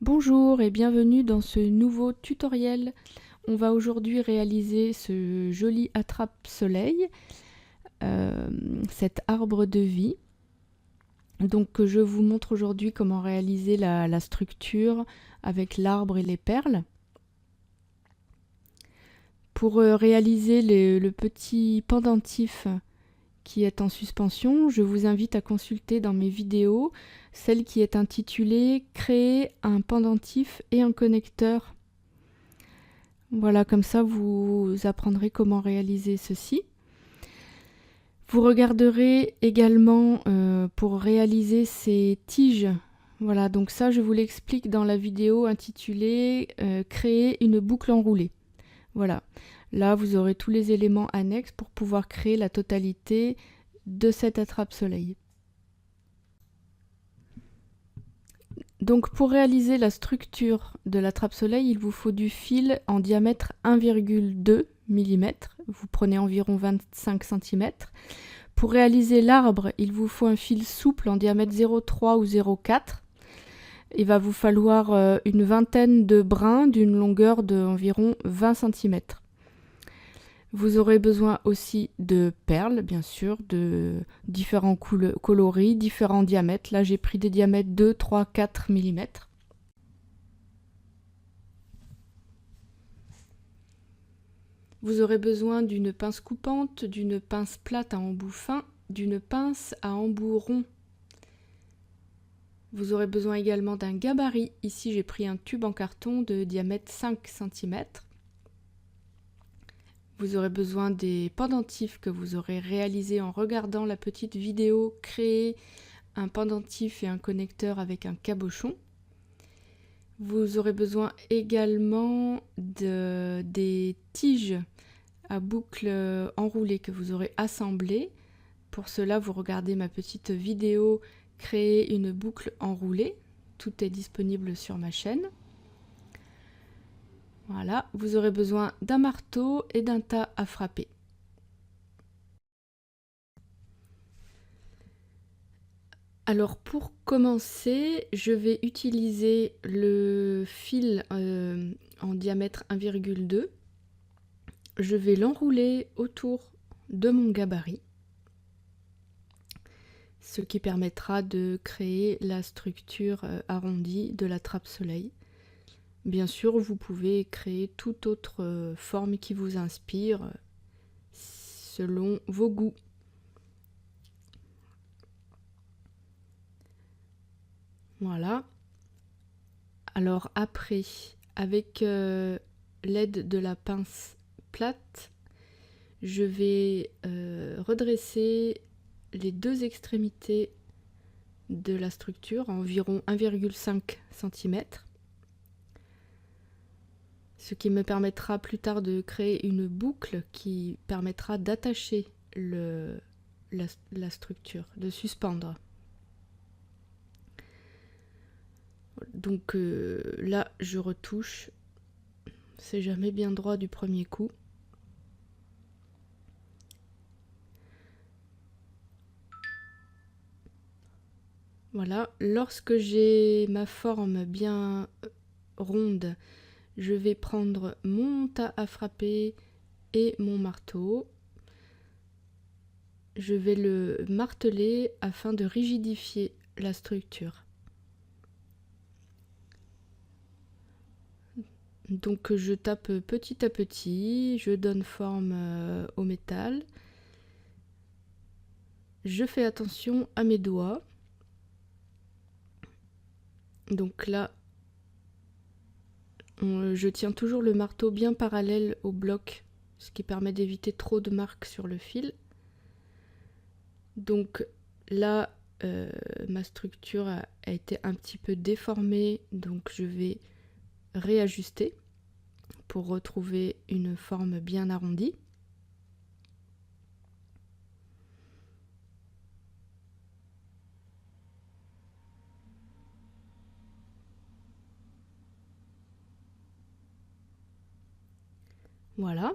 Bonjour et bienvenue dans ce nouveau tutoriel. On va aujourd'hui réaliser ce joli attrape-soleil, cet arbre de vie. Donc je vous montre aujourd'hui comment réaliser la structure avec l'arbre et les perles. Pour réaliser le petit pendentif qui est en suspension, je vous invite à consulter dans mes vidéos celle qui est intitulée « Créer un pendentif et un connecteur ». Voilà, comme ça vous apprendrez comment réaliser ceci. Vous regarderez également pour réaliser ces tiges. Voilà, donc ça je vous l'explique dans la vidéo intitulée « Créer une boucle enroulée ». Voilà, là vous aurez tous les éléments annexes pour pouvoir créer la totalité de cet attrape-soleil. Donc pour réaliser la structure de l'attrape-soleil, il vous faut du fil en diamètre 1,2 mm. Vous prenez environ 25 cm. Pour réaliser l'arbre, il vous faut un fil souple en diamètre 0,3 ou 0,4. Il va vous falloir une vingtaine de brins d'une longueur d'environ 20 cm. Vous aurez besoin aussi de perles, bien sûr, de différents coloris, différents diamètres. Là, j'ai pris des diamètres 2, 3, 4 mm. Vous aurez besoin d'une pince coupante, d'une pince plate à embout fin, d'une pince à embout rond. Vous aurez besoin également d'un gabarit. Ici, j'ai pris un tube en carton de diamètre 5 cm. Vous aurez besoin des pendentifs que vous aurez réalisés en regardant la petite vidéo « Créer un pendentif et un connecteur avec un cabochon ». Vous aurez besoin également des tiges à boucles enroulées que vous aurez assemblées. Pour cela, vous regardez ma petite vidéo « Créer une boucle enroulée ». Tout est disponible sur ma chaîne. Voilà, vous aurez besoin d'un marteau et d'un tas à frapper. Alors pour commencer, je vais utiliser le fil en diamètre 1,2. Je vais l'enrouler autour de mon gabarit, ce qui permettra de créer la structure arrondie de la trappe-soleil. Bien sûr, vous pouvez créer toute autre forme qui vous inspire selon vos goûts. Voilà. Alors après, avec l'aide de la pince plate, je vais redresser les deux extrémités de la structure à environ 1,5 cm. Ce qui me permettra plus tard de créer une boucle qui permettra d'attacher la structure, de suspendre. Donc là, je retouche. C'est jamais bien droit du premier coup. Voilà, lorsque j'ai ma forme bien ronde, je vais prendre mon tas à frapper et mon marteau. Je vais le marteler afin de rigidifier la structure. Donc je tape petit à petit, je donne forme au métal. Je fais attention à mes doigts. Donc là, je tiens toujours le marteau bien parallèle au bloc, ce qui permet d'éviter trop de marques sur le fil. Donc là, ma structure a été un petit peu déformée, donc je vais réajuster pour retrouver une forme bien arrondie. Voilà.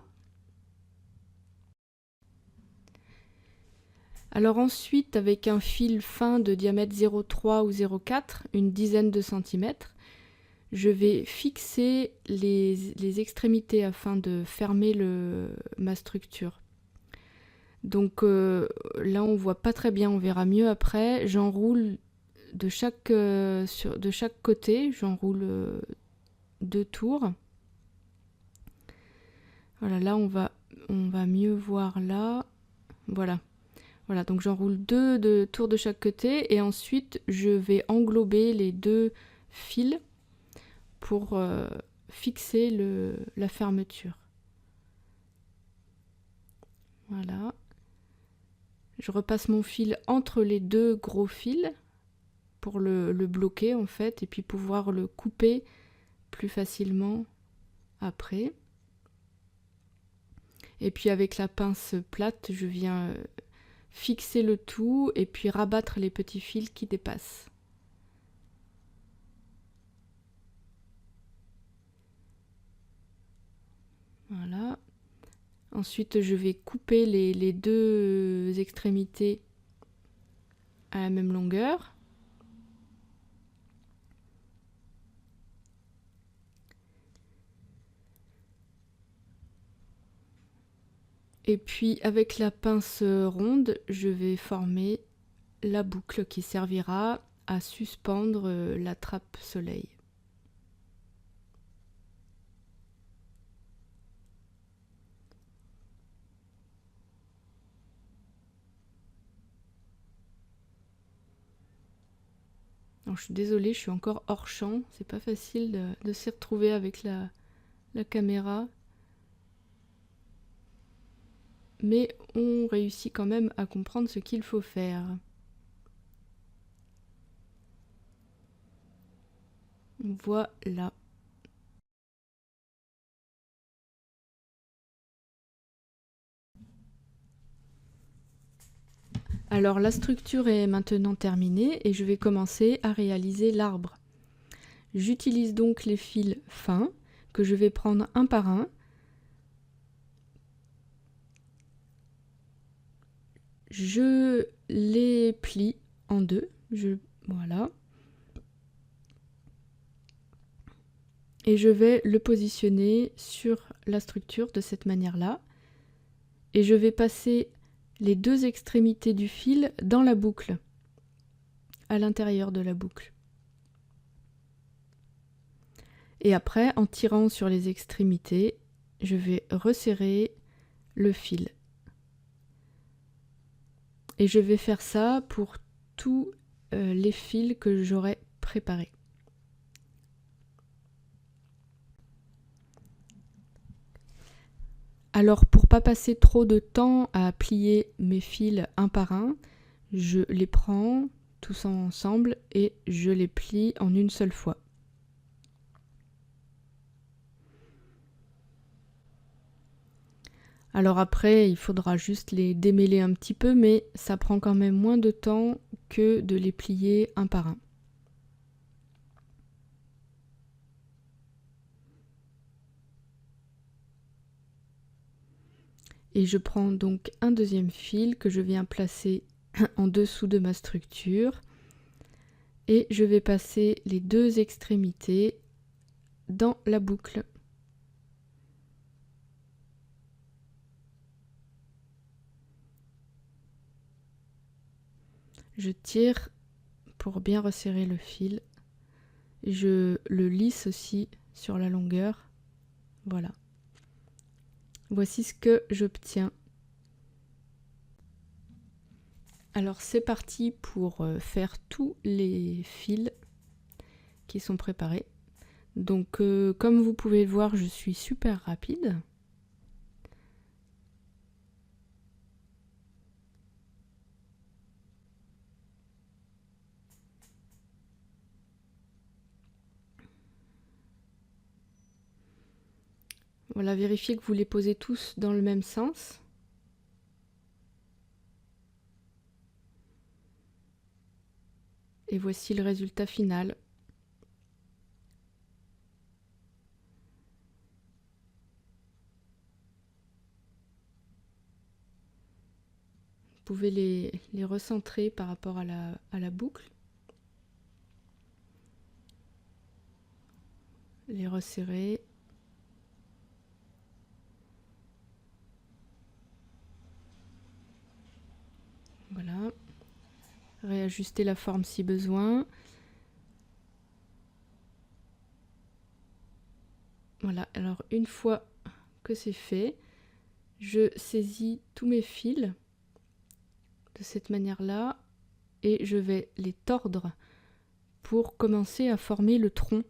Alors ensuite, avec un fil fin de diamètre 0,3 ou 0,4, une dizaine de centimètres, je vais fixer les extrémités afin de fermer ma structure. Donc là on voit pas très bien, on verra mieux après. J'enroule de chaque côté, j'enroule 2 tours. Voilà, là on va mieux voir là. Voilà. Voilà, donc j'enroule 2 tours de chaque côté et ensuite je vais englober les 2 fils pour fixer la fermeture. Voilà. Je repasse mon fil entre les 2 gros fils pour le bloquer en fait et puis pouvoir le couper plus facilement après. Et puis avec la pince plate, je viens fixer le tout et puis rabattre les petits fils qui dépassent. Voilà. Ensuite, je vais couper les 2 extrémités à la même longueur. Et puis avec la pince ronde, je vais former la boucle qui servira à suspendre la trappe soleil. Alors, je suis désolée, je suis encore hors champ, c'est pas facile de s'y retrouver avec la caméra. Mais on réussit quand même à comprendre ce qu'il faut faire. Voilà. Alors la structure est maintenant terminée et je vais commencer à réaliser l'arbre. J'utilise donc les fils fins que je vais prendre un par un. Je les plie en 2. Voilà. Et je vais le positionner sur la structure de cette manière-là. Et je vais passer les 2 extrémités du fil dans la boucle, à l'intérieur de la boucle. Et après, en tirant sur les extrémités, je vais resserrer le fil. Et je vais faire ça pour tous les fils que j'aurai préparés. Alors pour pas passer trop de temps à plier mes fils un par un, je les prends tous ensemble et je les plie en une seule fois. Alors après, il faudra juste les démêler un petit peu, mais ça prend quand même moins de temps que de les plier un par un. Et je prends donc un deuxième fil que je viens placer en dessous de ma structure et je vais passer les 2 extrémités dans la boucle. Je tire pour bien resserrer le fil. Je le lisse aussi sur la longueur. Voilà. Voici ce que j'obtiens. Alors c'est parti pour faire tous les fils qui sont préparés. Donc comme vous pouvez le voir, je suis super rapide. Voilà, vérifiez que vous les posez tous dans le même sens. Et voici le résultat final. Vous pouvez les recentrer par rapport à la boucle. les resserrer. Voilà. Réajuster la forme si besoin. Voilà, alors une fois que c'est fait, je saisis tous mes fils de cette manière-là et je vais les tordre pour commencer à former le tronc.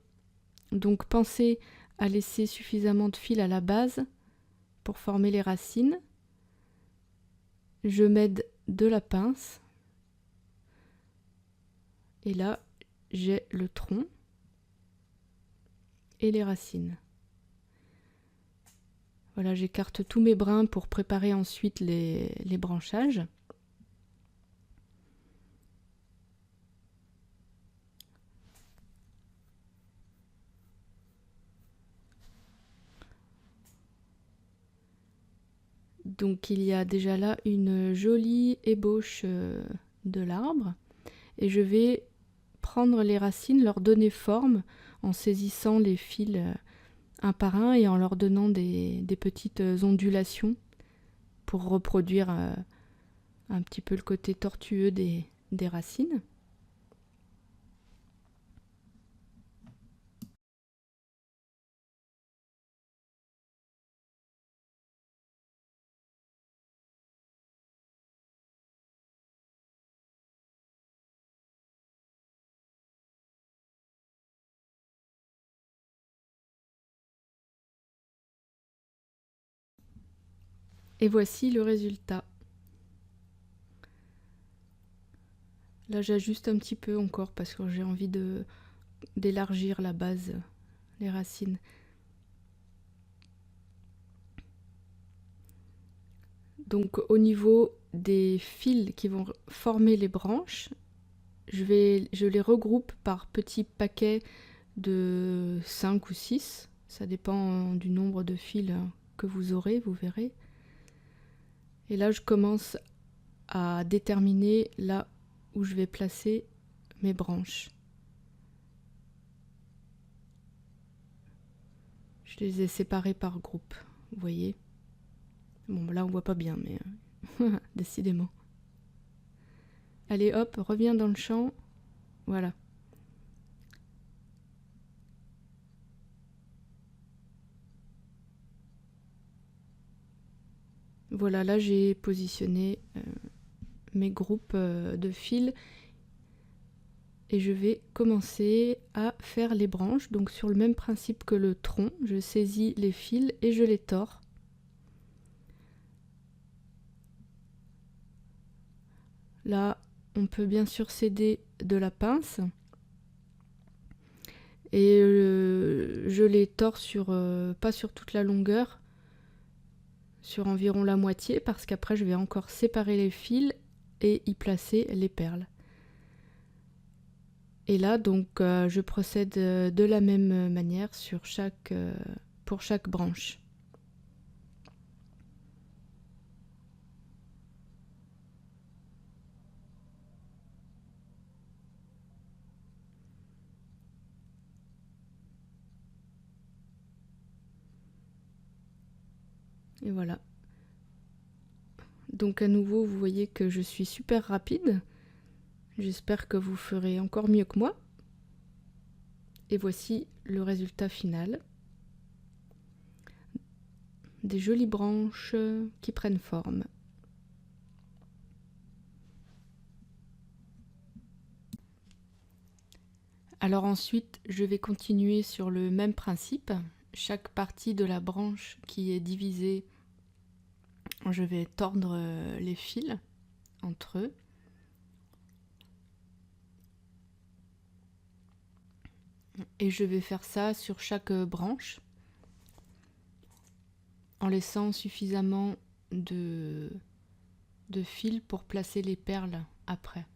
Donc pensez à laisser suffisamment de fils à la base pour former les racines. Je m'aide de la pince et là j'ai le tronc et les racines. Voilà, j'écarte tous mes brins pour préparer ensuite les branchages. Donc il y a déjà là une jolie ébauche de l'arbre et je vais prendre les racines, leur donner forme en saisissant les fils un par un et en leur donnant des petites ondulations pour reproduire un petit peu le côté tortueux des racines. Et voici le résultat. Là j'ajuste un petit peu encore parce que j'ai envie d'élargir la base, les racines. Donc au niveau des fils qui vont former les branches, je les regroupe par petits paquets de 5 ou 6. Ça dépend du nombre de fils que vous aurez, vous verrez. Et là je commence à déterminer là où je vais placer mes branches. Je les ai séparées par groupe, vous voyez. Bon là on voit pas bien mais décidément. Allez hop, reviens dans le champ. Voilà. Voilà, là j'ai positionné mes groupes de fils et je vais commencer à faire les branches. Donc sur le même principe que le tronc, je saisis les fils et je les tords. Là, on peut bien sûr s'aider de la pince. Et je les tords sur, pas sur toute la longueur, sur environ la moitié, parce qu'après je vais encore séparer les fils et y placer les perles. Et là, donc, je procède de la même manière sur pour chaque branche. Et voilà. Donc à nouveau, vous voyez que je suis super rapide. J'espère que vous ferez encore mieux que moi. Et voici le résultat final. Des jolies branches qui prennent forme. Alors ensuite, je vais continuer sur le même principe. Chaque partie de la branche qui est divisée, je vais tordre les fils entre eux. Et je vais faire ça sur chaque branche en laissant suffisamment de fils pour placer les perles après.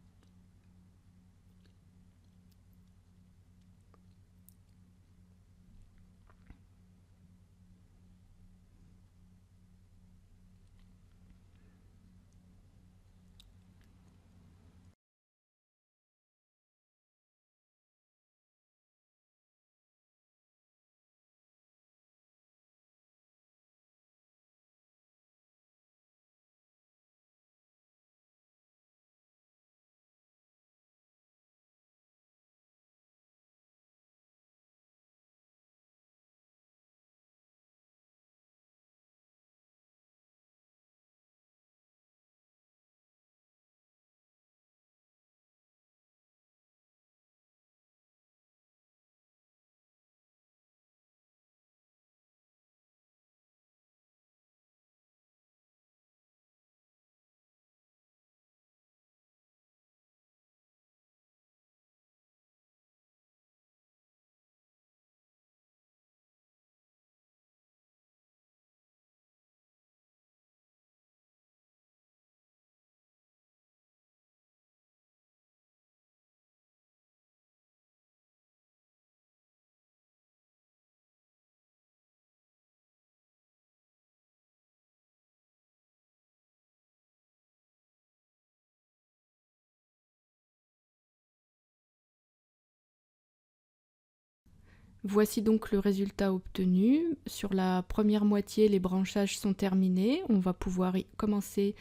Voici donc le résultat obtenu. Sur la première moitié, les branchages sont terminés. On va pouvoir commencer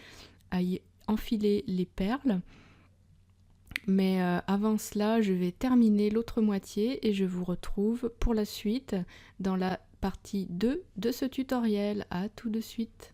à y enfiler les perles. Mais avant cela, je vais terminer l'autre moitié et je vous retrouve pour la suite dans la partie 2 de ce tutoriel. À tout de suite.